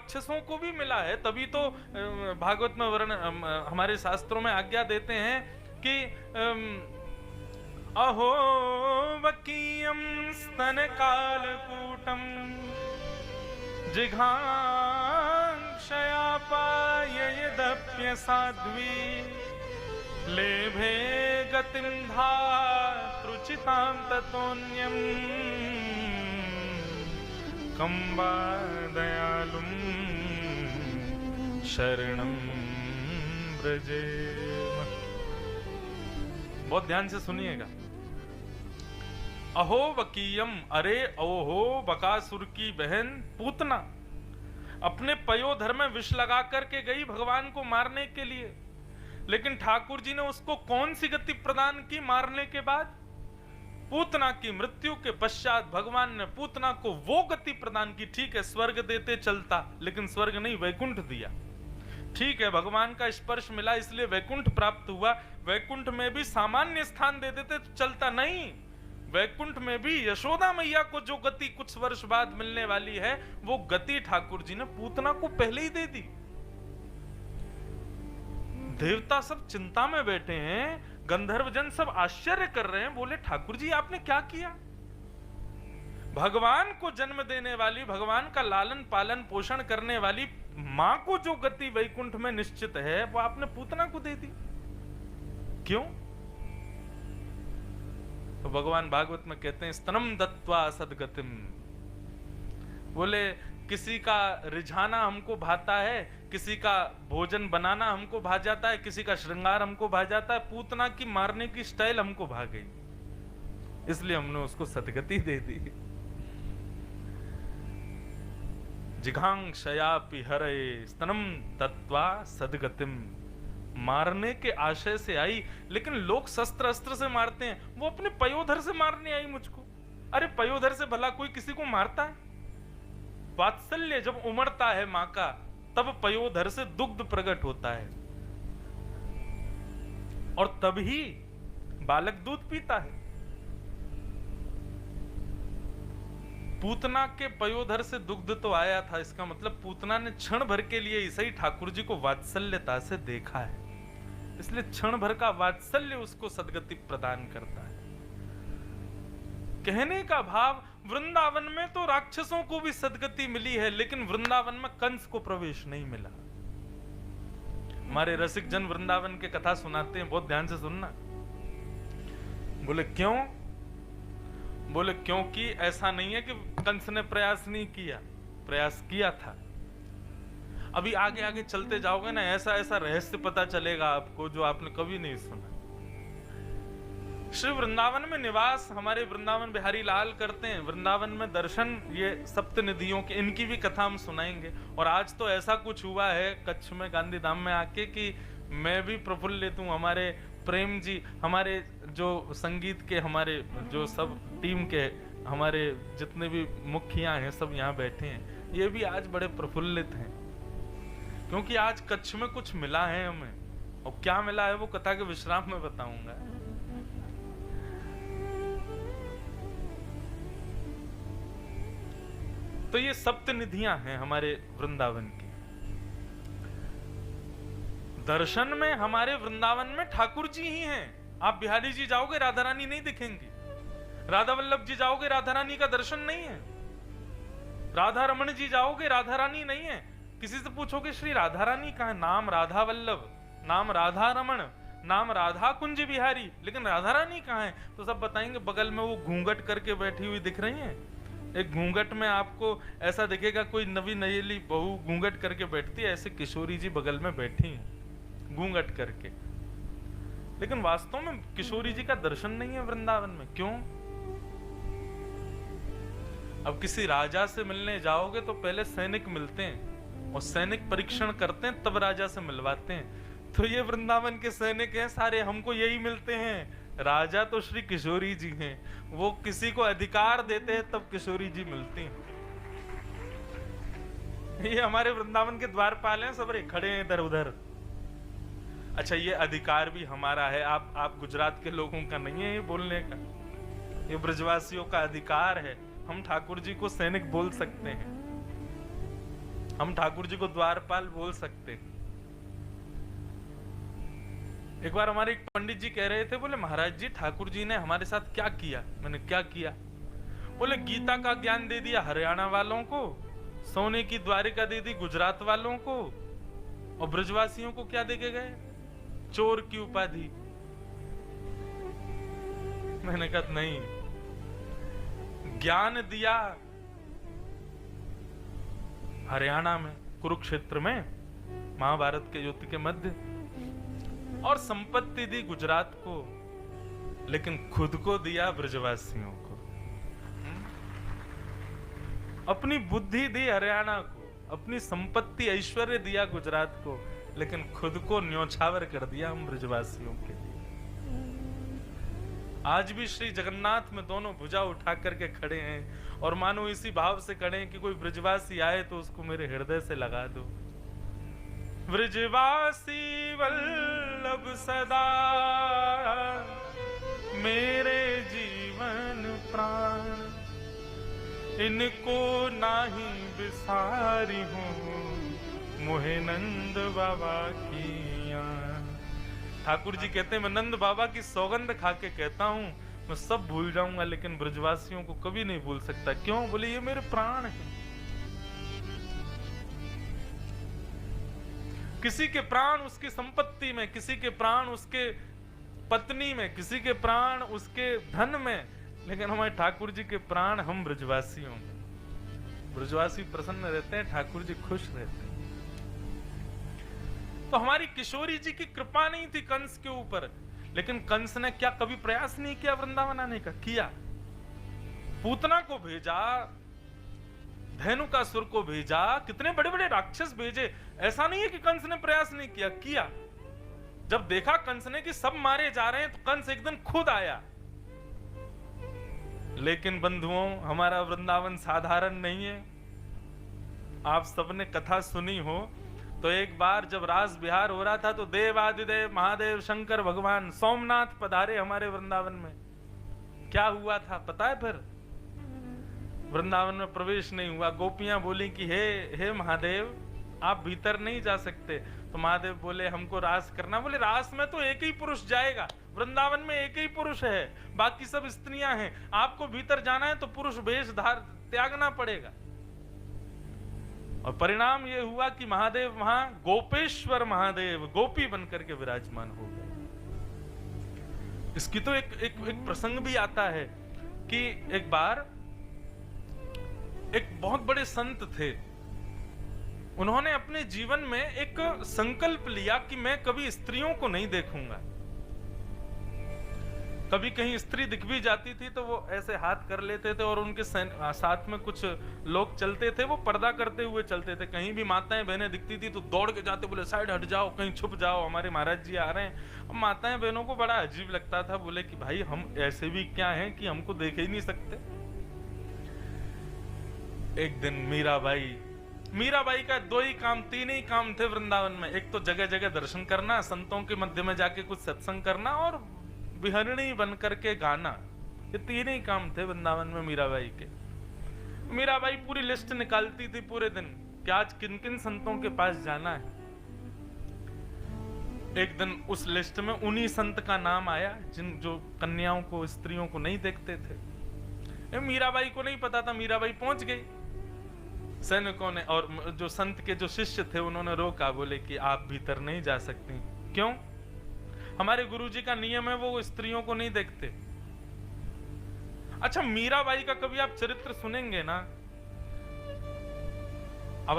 राक्षसों को भी मिला है, तभी तो भागवत में वर्ण हमारे शास्त्रों में आज्ञा देते हैं कि अहो वकीयम स्तन कालकूटम जिघांक्षयापाययदप्य साध्वी लेभे गतिं धातृचितां ततोऽन्यं कंबा दयालुं शरणं व्रजेम। बहुत ध्यान से सुनिएगा। अहो वकीयम, अरे ओहो बकासुर की बहन पूतना अपने पयोधर में विष लगा करके गई भगवान को मारने के लिए, लेकिन ठाकुर जी ने उसको कौन सी गति प्रदान की मारने के बाद? पूतना की मृत्यु के पश्चात भगवान ने पूतना को वो गति प्रदान की। ठीक है, स्वर्ग देते चलता, लेकिन स्वर्ग नहीं, वैकुंठ दिया। ठीक है, भगवान का स्पर्श मिला इसलिए वैकुंठ प्राप्त हुआ। वैकुंठ में भी सामान्य स्थान दे देते तो चलता, नहीं। वैकुंठ में भी यशोदा मैया को जो गति कुछ वर्ष बाद मिलने वाली है, वो गति ठाकुर जी ने पूतना को पहले ही दे दी। देवता सब चिंता में बैठे हैं, गंधर्व जन सब आश्चर्य कर रहे हैं, बोले ठाकुर जी आपने क्या किया? भगवान को जन्म देने वाली, भगवान का लालन पालन पोषण करने वाली मां को जो गति वैकुंठ में निश्चित है, वो आपने पूतना को दे दी, क्यों? तो भगवान भागवत में कहते हैं स्तनम दत्वा सदगतिम। बोले किसी का रिझाना हमको भाता है, किसी का भोजन बनाना हमको भा जाता है, किसी का श्रृंगार हमको भा जाता है, पूतना की मारने की स्टाइल हमको भा गई, इसलिए हमने उसको सदगति दे दी। जिघांक्षयापि हरे स्तनम दत्वा सदगतिम, मारने के आशय से आई, लेकिन लोग शस्त्र अस्त्र से मारते हैं, वो अपने पयोधर से मारने आई मुझको। अरे पयोधर से भला कोई किसी को मारता है? वात्सल्य जब उमड़ता है मां का, तब पयोधर से दुग्ध प्रकट होता है और तभी बालक दूध पीता है। पूतना के पयोधर से दुग्ध तो आया था, इसका मतलब पूतना ने क्षण भर के लिए इसे ही ठाकुर जी को वात्सल्यता से देखा है, इसलिए क्षण भर का वात्सल्य उसको सदगति प्रदान करता है। कहने का भाव, वृंदावन में तो राक्षसों को भी सदगति मिली है, लेकिन वृंदावन में कंस को प्रवेश नहीं मिला। हमारे रसिक जन वृंदावन के कथा सुनाते हैं, बहुत ध्यान से सुनना। बोले क्यों? बोले क्योंकि ऐसा नहीं है कि कंस ने प्रयास नहीं किया, प्रयास किया था। अभी आगे आगे चलते जाओगे ना, ऐसा ऐसा रहस्य पता चलेगा आपको जो आपने कभी नहीं सुना। श्री वृंदावन में निवास हमारे वृंदावन बिहारी लाल करते हैं, वृंदावन में दर्शन, ये सप्त निधियों के, इनकी भी कथा हम सुनाएंगे। और आज तो ऐसा कुछ हुआ है कच्छ में गांधी धाम में आके कि मैं भी प्रफुल्लित हूँ। हमारे प्रेम जी, हमारे जो संगीत के, हमारे जो सब टीम के, हमारे जितने भी मुखिया हैं सब यहाँ बैठे हैं, ये भी आज बड़े प्रफुल्लित हैं, क्योंकि आज कच्छ में कुछ मिला है हमें। और क्या मिला है वो कथा के विश्राम में बताऊंगा। तो ये सप्त निधियां हैं हमारे वृंदावन की। दर्शन में हमारे वृंदावन में ठाकुर जी ही हैं। आप बिहारी जी जाओगे राधा रानी नहीं दिखेंगी, राधा वल्लभ जी जाओगे राधा रानी का दर्शन नहीं है, राधा रमन जी जाओगे राधा रानी नहीं है। किसी से पूछोगे श्री राधा रानी कहाँ है, नाम राधा वल्लभ, नाम राधा रमन, नाम राधा कुंज बिहारी, लेकिन राधा रानी कहाँ है? तो सब बताएंगे बगल में वो घूंघट करके बैठी हुई दिख रही हैं। एक घूंघट में आपको ऐसा दिखेगा कोई नवी नयेली बहू घूंघट करके बैठती है, ऐसे किशोरी जी बगल में बैठी हैं घूंघट करके, लेकिन वास्तव में किशोरी जी का दर्शन नहीं है वृंदावन में। क्यों? अब किसी राजा से मिलने जाओगे तो पहले सैनिक मिलते हैं और सैनिक परीक्षण करते हैं, तब राजा से मिलवाते हैं। तो ये वृंदावन के सैनिक हैं सारे, हमको यही मिलते हैं। राजा तो श्री किशोरी जी हैं, वो किसी को अधिकार देते हैं तब किशोरी जी मिलती हैं। ये हमारे वृंदावन के द्वारपाल हैं, सब खड़े हैं इधर उधर। अच्छा, ये अधिकार भी हमारा है, आप गुजरात के लोगों का नहीं है ये बोलने का, ये ब्रजवासियों का अधिकार है। हम ठाकुर जी को सैनिक बोल सकते हैं। हम ठाकुर जी को द्वारपाल बोल सकते। एक बार हमारे एक पंडित जी कह रहे थे, बोले महाराज जी ठाकुर जी ने हमारे साथ क्या किया। मैंने क्या किया? बोले गीता का ज्ञान दे दिया हरियाणा वालों को, सोने की द्वारिका दे दी गुजरात वालों को, और ब्रजवासियों को क्या दे के गए? चोर की उपाधि। मैंने कहा नहीं, ज्ञान दिया हरियाणा में, कुरुक्षेत्र में, महाभारत के युद्ध के मध्य, और संपत्ति दी गुजरात को, लेकिन खुद को दिया ब्रजवासियों को। अपनी बुद्धि दी हरियाणा को, अपनी संपत्ति ऐश्वर्य दिया गुजरात को, लेकिन खुद को न्योछावर कर दिया हम ब्रजवासियों के लिए। आज भी श्री जगन्नाथ में दोनों भुजा उठा करके खड़े हैं, और मानो इसी भाव से खड़े हैं कि कोई ब्रजवासी आए तो उसको मेरे हृदय से लगा दो। ब्रजवासी वल्लभ सदा मेरे जीवन प्राण, इनको नाही बिसारी हूँ मोहे नंद बाबा की यान। ठाकुर जी कहते हैं मैं नंद बाबा की सौगंध खा के कहता हूँ मैं सब भूल जाऊंगा, लेकिन ब्रजवासियों को कभी नहीं भूल सकता। क्यों? बोले ये मेरे प्राण हैं। किसी के प्राण उसकी संपत्ति में, किसी के प्राण उसके पत्नी में, किसी के प्राण उसके धन में, लेकिन हमारे ठाकुर जी के प्राण हम ब्रजवासियों में। ब्रजवासी प्रसन्न रहते हैं, ठाकुर जी खुश रहते हैं। तो हमारी किशोरी जी की कृपा नहीं थी कंस के ऊपर, लेकिन कंस ने क्या कभी प्रयास नहीं किया वृंदावन आने का? किया। पूतना को भेजा, धेनुकासुर को भेजा, कितने बड़े बड़े राक्षस भेजे। ऐसा नहीं है कि कंस ने प्रयास नहीं किया, किया। जब देखा कंस ने कि सब मारे जा रहे हैं, तो कंस एक दिन खुद आया। लेकिन बंधुओं, हमारा वृंदावन साधारण नहीं है। आप सबने कथा सुनी हो तो एक बार जब रास बिहार हो रहा था तो देवादिदेव महादेव शंकर भगवान सोमनाथ पधारे हमारे वृंदावन में। क्या हुआ था पता है? फिर वृंदावन में प्रवेश नहीं हुआ। गोपियां बोली कि हे महादेव, आप भीतर नहीं जा सकते। तो महादेव बोले हमको रास करना। बोले रास में तो एक ही पुरुष जाएगा, वृंदावन में एक ही पुरुष है, बाकी सब स्त्रियां हैं। आपको भीतर जाना है तो पुरुष वेश त्यागना पड़ेगा। और परिणाम यह हुआ कि महादेव वहां गोपेश्वर महादेव गोपी बनकर के विराजमान हो गए। इसकी तो एक प्रसंग भी आता है कि एक बार एक बहुत बड़े संत थे, उन्होंने अपने जीवन में एक संकल्प लिया कि मैं कभी स्त्रियों को नहीं देखूंगा। कभी कहीं स्त्री दिख भी जाती थी तो वो ऐसे हाथ कर लेते थे, और उनके साथ में कुछ लोग चलते थे, वो पर्दा करते हुए चलते थे। कहीं भी माताएं बहनें दिखती थी तो दौड़ के जाते, बोले साइड हट जाओ, कहीं छुप जाओ, हमारे महाराज जी आ रहे हैं। अब माताएं बहनों को बड़ा अजीब लगता था, बोले कि भाई हम ऐसे भी क्या हैं कि हमको देख ही नहीं सकते। एक दिन मीराबाई का दो ही काम, तीन ही काम थे वृंदावन में। एक तो जगह जगह दर्शन करना, संतों के मध्य में जाके कुछ सत्संग करना, और बिहरणी बनकर के गाना। ये तीन ही काम थे वृंदावन में मीराबाई के। मीराबाई पूरी लिस्ट निकालती थी पूरे दिन कि आज किन किन संतों के पास जाना है। एक दिन उस लिस्ट में उन्हीं संत का नाम आया जो कन्याओं को, स्त्रियों को नहीं देखते थे। मीराबाई को नहीं पता था, मीराबाई पहुंच गई। सैनिकों ने और जो संत के जो शिष्य थे उन्होंने रोका, बोले कि आप भीतर नहीं जा सकती। क्यों? हमारे गुरुजी का नियम है वो स्त्रियों को नहीं देखते। अच्छा, मीराबाई का कभी आप चरित्र सुनेंगे ना, अब